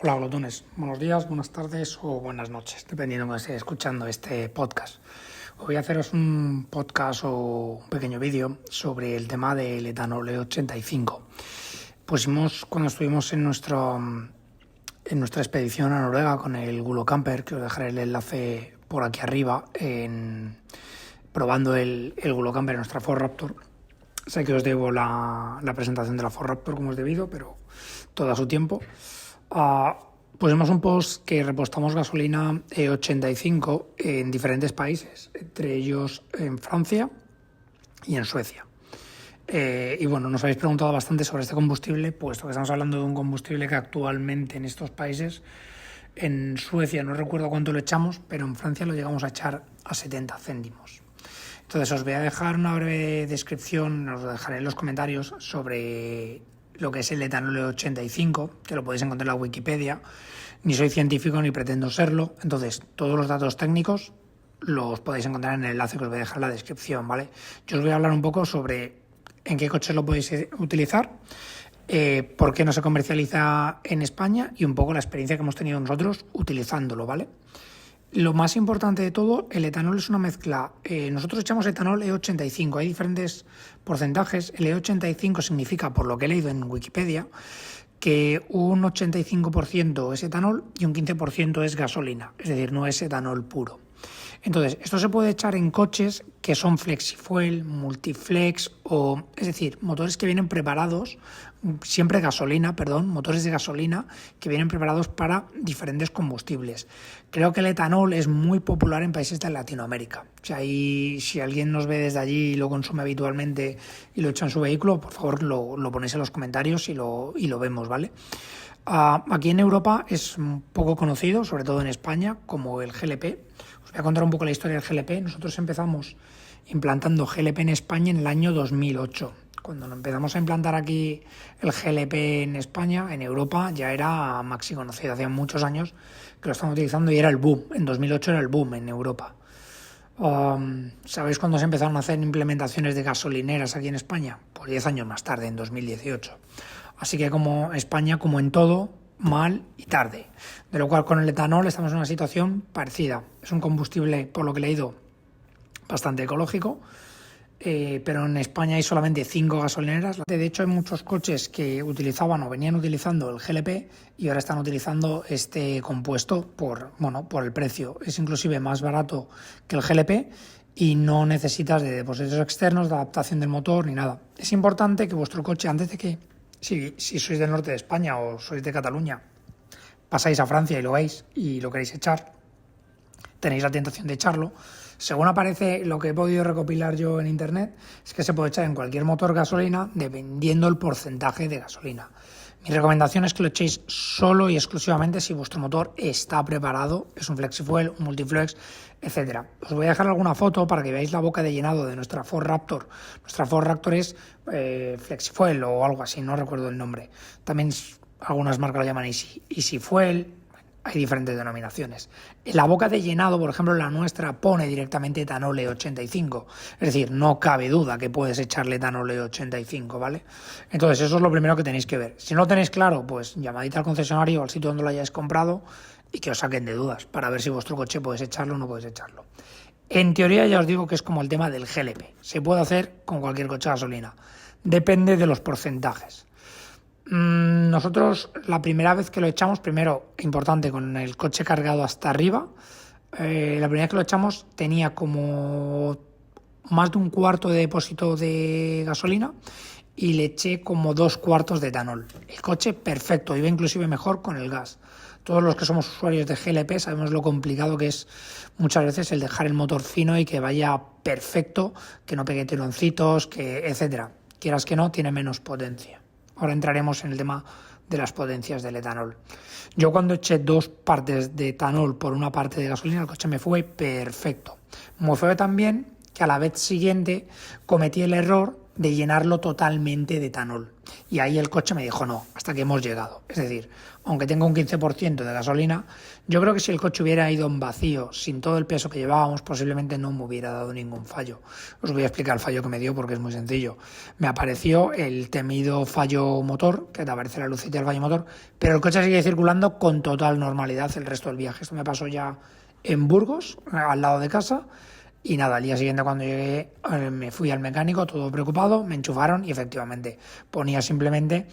Hola, glotones. Buenos días, buenas tardes o buenas noches, dependiendo de que esté escuchando este podcast. Hoy voy a haceros un podcast o un pequeño vídeo sobre el tema del etanol E85. Pusimos cuando estuvimos en nuestra expedición a Noruega con el Gulo Camper, que os dejaré el enlace por aquí arriba, probando el Gulo Camper en nuestra Ford Raptor. Sé que os debo la presentación de la Ford Raptor como es debido, pero todo a su tiempo. Pusimos un post que repostamos gasolina E85 en diferentes países, entre ellos en Francia y en Suecia. Y bueno, nos habéis preguntado bastante sobre este combustible, puesto que estamos hablando de un combustible que actualmente en estos países, en Suecia no recuerdo cuánto lo echamos, pero en Francia lo llegamos a echar a 70 céntimos. Entonces os voy a dejar una breve descripción, os lo dejaré en los comentarios sobre lo que es el etanol E85, que lo podéis encontrar en la Wikipedia. Ni soy científico ni pretendo serlo, entonces todos los datos técnicos los podéis encontrar en el enlace que os voy a dejar en la descripción, ¿vale? Yo os voy a hablar un poco sobre en qué coches lo podéis utilizar, por qué no se comercializa en España y un poco la experiencia que hemos tenido nosotros utilizándolo, ¿vale? Lo más importante de todo, el etanol es una mezcla. Nosotros echamos etanol E85, hay diferentes porcentajes. El E85 significa, por lo que he leído en Wikipedia, que un 85% es etanol y un 15% es gasolina, es decir, no es etanol puro. Entonces, esto se puede echar en coches que son flexifuel, multiflex es decir, motores que vienen preparados, siempre gasolina, motores de gasolina que vienen preparados para diferentes combustibles. Creo que el etanol es muy popular en países de Latinoamérica. O sea, si alguien nos ve desde allí y lo consume habitualmente y lo echa en su vehículo, por favor lo ponéis en los comentarios y lo vemos, ¿vale? Aquí en Europa es poco conocido, sobre todo en España, como el GLP. Os voy a contar un poco la historia del GLP. Nosotros empezamos implantando GLP en España en el año 2008. Cuando empezamos a implantar aquí el GLP en España, en Europa, ya era maxi conocido. Hacía muchos años que lo estamos utilizando y era el boom. En 2008 era el boom en Europa. ¿Sabéis cuándo se empezaron a hacer implementaciones de gasolineras aquí en España? Pues 10 años más tarde, en 2018. Así que como España, como en todo, mal y tarde. De lo cual con el etanol estamos en una situación parecida. Es un combustible, por lo que he leído, bastante ecológico, pero en España hay solamente 5 gasolineras. De hecho, hay muchos coches que utilizaban o venían utilizando el GLP y ahora están utilizando este compuesto por el precio. Es inclusive más barato que el GLP y no necesitas de depósitos externos, de adaptación del motor ni nada. Es importante que vuestro coche, antes de que si sois del norte de España o sois de Cataluña, pasáis a Francia y lo veis y lo queréis echar, tenéis la tentación de echarlo. Según aparece lo que he podido recopilar yo en internet, es que se puede echar en cualquier motor gasolina dependiendo el porcentaje de gasolina. Mi recomendación es que lo echéis solo y exclusivamente si vuestro motor está preparado, es un flexifuel, un multiflex, etc. Os voy a dejar alguna foto para que veáis la boca de llenado de nuestra Ford Raptor. Nuestra Ford Raptor es flexifuel o algo así, no recuerdo el nombre. También algunas marcas lo llaman Easy Fuel. Hay diferentes denominaciones. En la boca de llenado, por ejemplo, la nuestra pone directamente etanol E85. Es decir, no cabe duda que puedes echarle etanol E85, ¿vale? Entonces, eso es lo primero que tenéis que ver. Si no lo tenéis claro, pues llamadita al concesionario o al sitio donde lo hayáis comprado y que os saquen de dudas para ver si vuestro coche puedes echarlo o no puedes echarlo. En teoría, ya os digo que es como el tema del GLP. Se puede hacer con cualquier coche de gasolina. Depende de los porcentajes. Nosotros la primera vez que lo echamos, primero, importante, con el coche cargado hasta arriba, la primera vez que lo echamos tenía como más de un cuarto de depósito de gasolina y le eché como 2 cuartos de etanol. El coche perfecto, iba inclusive mejor con el gas. Todos los que somos usuarios de GLP sabemos lo complicado que es muchas veces el dejar el motor fino y que vaya perfecto, que no pegue tironcitos, etcétera. Quieras que no, tiene menos potencia. Ahora entraremos en el tema de las potencias del etanol. Yo cuando eché 2 partes de etanol por una parte de gasolina, el coche me fue perfecto. Me fue tan bien que a la vez siguiente cometí el error de llenarlo totalmente de etanol. Y ahí el coche me dijo no, hasta que hemos llegado. Es decir, aunque tenga un 15% de gasolina, yo creo que si el coche hubiera ido en vacío, sin todo el peso que llevábamos, posiblemente no me hubiera dado ningún fallo. Os voy a explicar el fallo que me dio porque es muy sencillo. Me apareció el temido fallo motor, que te aparece la lucita del fallo motor, pero el coche sigue circulando con total normalidad el resto del viaje. Esto me pasó ya en Burgos, al lado de casa. Y nada, al día siguiente cuando llegué me fui al mecánico, todo preocupado, me enchufaron y efectivamente ponía simplemente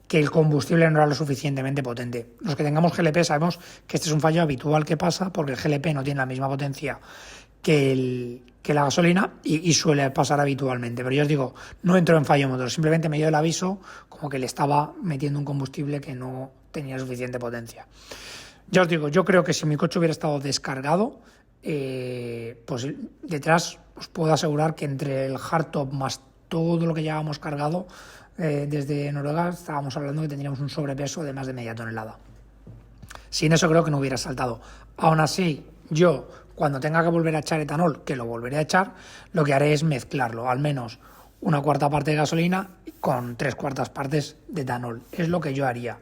que el combustible no era lo suficientemente potente. Los que tengamos GLP sabemos que este es un fallo habitual que pasa porque el GLP no tiene la misma potencia que la gasolina y suele pasar habitualmente. Pero yo os digo, no entró en fallo motor, simplemente me dio el aviso como que le estaba metiendo un combustible que no tenía suficiente potencia. Ya os digo, yo creo que si mi coche hubiera estado descargado, pues detrás os puedo asegurar que entre el hardtop más todo lo que llevábamos cargado desde Noruega, estábamos hablando que tendríamos un sobrepeso de más de media tonelada. Sin eso creo que no hubiera saltado. Aún así, yo cuando tenga que volver a echar etanol, que lo volveré a echar, lo que haré es mezclarlo, al menos una cuarta parte de gasolina con 3/4 partes de etanol. Es lo que yo haría.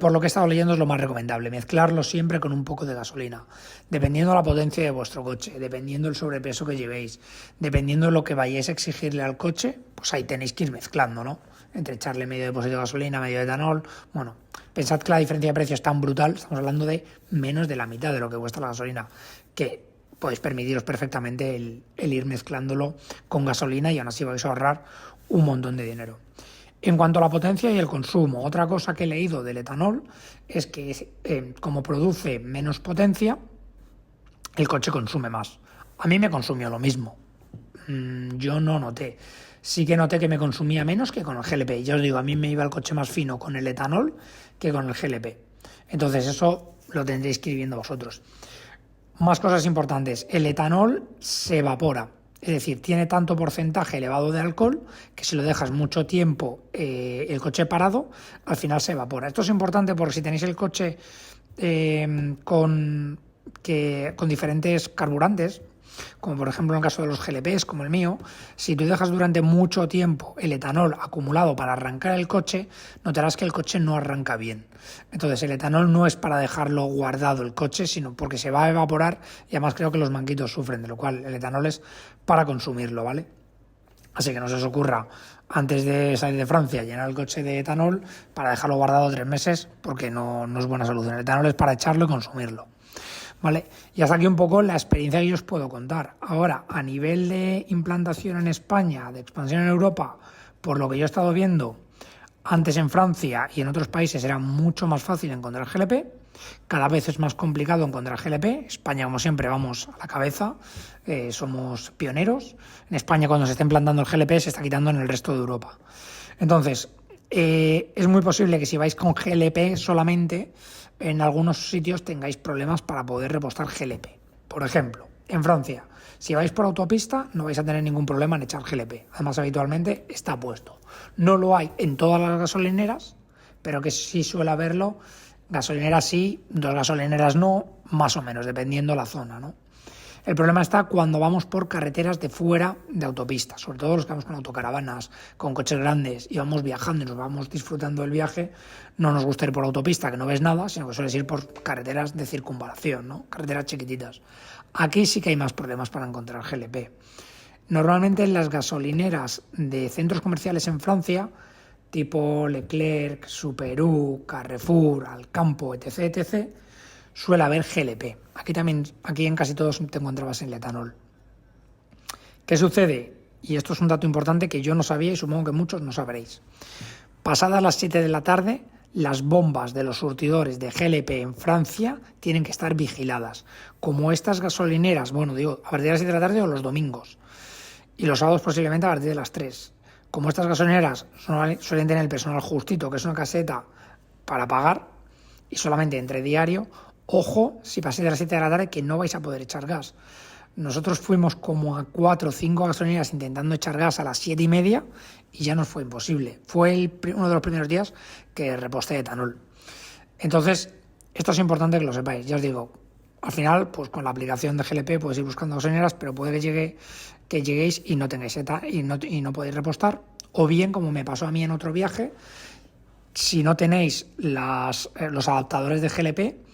Por lo que he estado leyendo es lo más recomendable, mezclarlo siempre con un poco de gasolina, dependiendo de la potencia de vuestro coche, dependiendo del sobrepeso que llevéis, dependiendo de lo que vayáis a exigirle al coche, pues ahí tenéis que ir mezclando, ¿no? Entre echarle medio depósito de gasolina, medio de etanol. Bueno, pensad que la diferencia de precio es tan brutal, estamos hablando de menos de la mitad de lo que cuesta la gasolina, que podéis permitiros perfectamente el ir mezclándolo con gasolina y aún así vais a ahorrar un montón de dinero. En cuanto a la potencia y el consumo, otra cosa que he leído del etanol es que como produce menos potencia, el coche consume más. A mí me consumió lo mismo. Yo no noté. Sí que noté que me consumía menos que con el GLP. Ya os digo, a mí me iba el coche más fino con el etanol que con el GLP. Entonces eso lo tendréis que ir viendo vosotros. Más cosas importantes. El etanol se evapora. Es decir, tiene tanto porcentaje elevado de alcohol que si lo dejas mucho tiempo el coche parado, al final se evapora. Esto es importante porque si tenéis el coche con diferentes carburantes, como por ejemplo en el caso de los GLPs, como el mío, si tú dejas durante mucho tiempo el etanol acumulado para arrancar el coche, notarás que el coche no arranca bien. Entonces el etanol no es para dejarlo guardado el coche, sino porque se va a evaporar y además creo que los manguitos sufren, de lo cual el etanol es para consumirlo, ¿vale? Así que no se os ocurra antes de salir de Francia llenar el coche de etanol para dejarlo guardado 3 meses porque no es buena solución. El etanol es para echarlo y consumirlo. ¿Vale? Y hasta aquí un poco la experiencia que yo os puedo contar. Ahora, a nivel de implantación en España, de expansión en Europa, por lo que yo he estado viendo, antes en Francia y en otros países era mucho más fácil encontrar GLP. Cada vez es más complicado encontrar GLP. España, como siempre, vamos a la cabeza. Somos pioneros. En España, cuando se está implantando el GLP, se está quitando en el resto de Europa. Entonces, es muy posible que si vais con GLP solamente, en algunos sitios tengáis problemas para poder repostar GLP. Por ejemplo, en Francia, si vais por autopista no vais a tener ningún problema en echar GLP. Además, habitualmente está puesto. No lo hay en todas las gasolineras, pero que sí suele haberlo. Gasolineras sí, 2 gasolineras no, más o menos, dependiendo la zona, ¿no? El problema está cuando vamos por carreteras de fuera de autopista, sobre todo los que vamos con autocaravanas, con coches grandes y vamos viajando y nos vamos disfrutando del viaje. No nos gusta ir por autopista, que no ves nada, sino que sueles ir por carreteras de circunvalación, ¿no? Carreteras chiquititas. Aquí sí que hay más problemas para encontrar GLP. Normalmente en las gasolineras de centros comerciales en Francia, tipo Leclerc, Super-U, Carrefour, Alcampo, etc., etc., suele haber GLP. Aquí en casi todos te encontrabas el etanol. ¿Qué sucede? Y esto es un dato importante que yo no sabía y supongo que muchos no sabréis. Pasadas las 7 de la tarde, las bombas de los surtidores de GLP en Francia tienen que estar vigiladas. Como estas gasolineras, a partir de las 7 de la tarde o los domingos. Y los sábados posiblemente a partir de las 3. Como estas gasolineras suelen tener el personal justito, que es una caseta para pagar, y solamente entre diario, ojo, si pasáis de las 7 de la tarde que no vais a poder echar gas. Nosotros fuimos como a 4 o 5 gasolineras intentando echar gas a las 7:30 y ya nos fue imposible. Fue uno de los primeros días que reposté etanol. Entonces, esto es importante que lo sepáis. Ya os digo, al final, pues con la aplicación de GLP puedes ir buscando gasolineras, pero puede que lleguéis y no tengáis y no podéis repostar. O bien, como me pasó a mí en otro viaje, si no tenéis los adaptadores de GLP,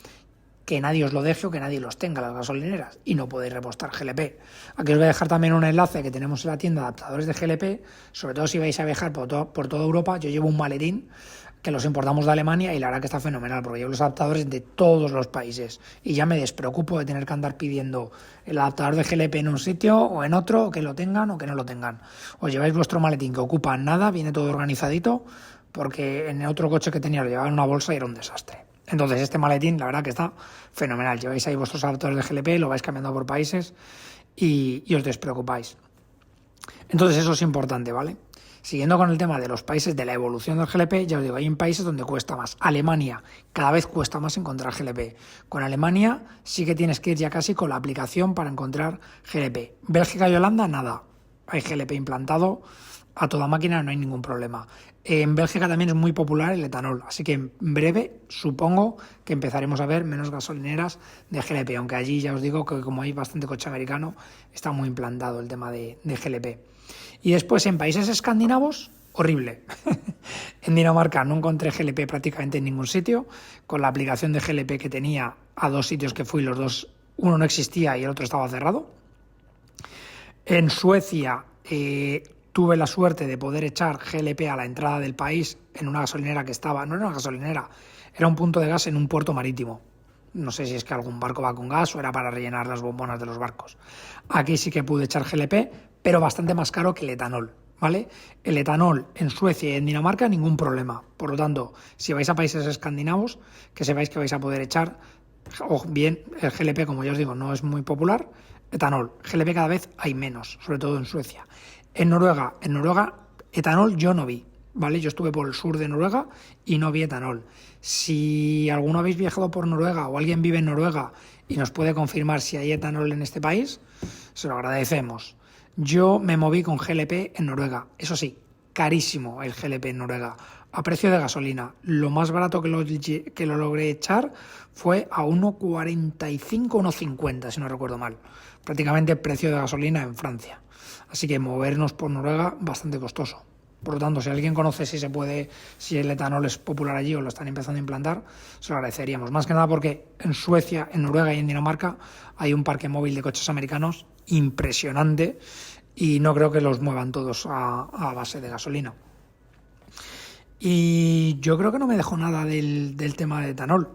que nadie os lo deje o que nadie los tenga, las gasolineras, y no podéis repostar GLP. Aquí os voy a dejar también un enlace que tenemos en la tienda de adaptadores de GLP, sobre todo si vais a viajar por toda Europa. Yo llevo un maletín que los importamos de Alemania y la verdad que está fenomenal, porque llevo los adaptadores de todos los países y ya me despreocupo de tener que andar pidiendo el adaptador de GLP en un sitio o en otro, o que lo tengan o que no lo tengan. Os lleváis vuestro maletín que ocupa nada, viene todo organizadito, porque en el otro coche que tenía lo llevaba en una bolsa y era un desastre. Entonces este maletín la verdad que está fenomenal, lleváis ahí vuestros adaptadores de GLP, lo vais cambiando por países y os despreocupáis. Entonces eso es importante, ¿vale? Siguiendo con el tema de los países, de la evolución del GLP, ya os digo, hay en países donde cuesta más. Alemania, cada vez cuesta más encontrar GLP. Con Alemania sí que tienes que ir ya casi con la aplicación para encontrar GLP. Bélgica y Holanda, nada. Hay GLP implantado a toda máquina, no hay ningún problema. En Bélgica también es muy popular el etanol, así que en breve supongo que empezaremos a ver menos gasolineras de GLP, aunque allí ya os digo que como hay bastante coche americano, está muy implantado el tema de GLP. Y después en países escandinavos, horrible. En Dinamarca no encontré GLP prácticamente en ningún sitio. Con la aplicación de GLP que tenía a 2 sitios que fui, los dos, uno no existía y el otro estaba cerrado. En Suecia tuve la suerte de poder echar GLP a la entrada del país en una gasolinera que estaba, no era una gasolinera, era un punto de gas en un puerto marítimo. No sé si es que algún barco va con gas o era para rellenar las bombonas de los barcos. Aquí sí que pude echar GLP, pero bastante más caro que el etanol, ¿vale? El etanol en Suecia y en Dinamarca, ningún problema. Por lo tanto, si vais a países escandinavos, que sepáis que vais a poder echar, o bien el GLP, como ya os digo, no es muy popular, etanol. GLP cada vez hay menos, sobre todo en Suecia. En Noruega, etanol yo no vi, ¿vale? Yo estuve por el sur de Noruega y no vi etanol. Si alguno habéis viajado por Noruega o alguien vive en Noruega y nos puede confirmar si hay etanol en este país, se lo agradecemos. Yo me moví con GLP en Noruega, eso sí, carísimo el GLP en Noruega, a precio de gasolina. Lo más barato que lo logré echar fue a 1,45, 1,50, si no recuerdo mal. Prácticamente precio de gasolina en Francia. Así que movernos por Noruega, bastante costoso. Por lo tanto, si alguien conoce si el etanol es popular allí o lo están empezando a implantar, se lo agradeceríamos. Más que nada porque en Suecia, en Noruega y en Dinamarca hay un parque móvil de coches americanos impresionante y no creo que los muevan todos a base de gasolina. Y yo creo que no me dejo nada del tema del etanol.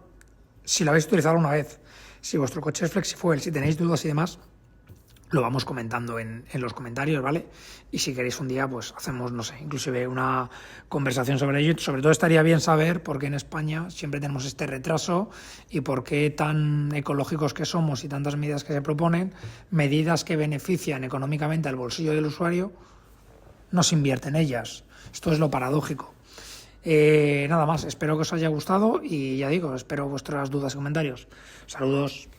Si lo habéis utilizado alguna vez, si vuestro coche es FlexiFuel, si tenéis dudas y demás, lo vamos comentando en los comentarios, ¿vale? Y si queréis un día, pues hacemos, no sé, inclusive una conversación sobre ello. Sobre todo estaría bien saber por qué en España siempre tenemos este retraso y por qué tan ecológicos que somos y tantas medidas que se proponen, medidas que benefician económicamente al bolsillo del usuario, no se invierte en ellas. Esto es lo paradójico. Nada más, espero que os haya gustado y ya digo, espero vuestras dudas y comentarios. Saludos.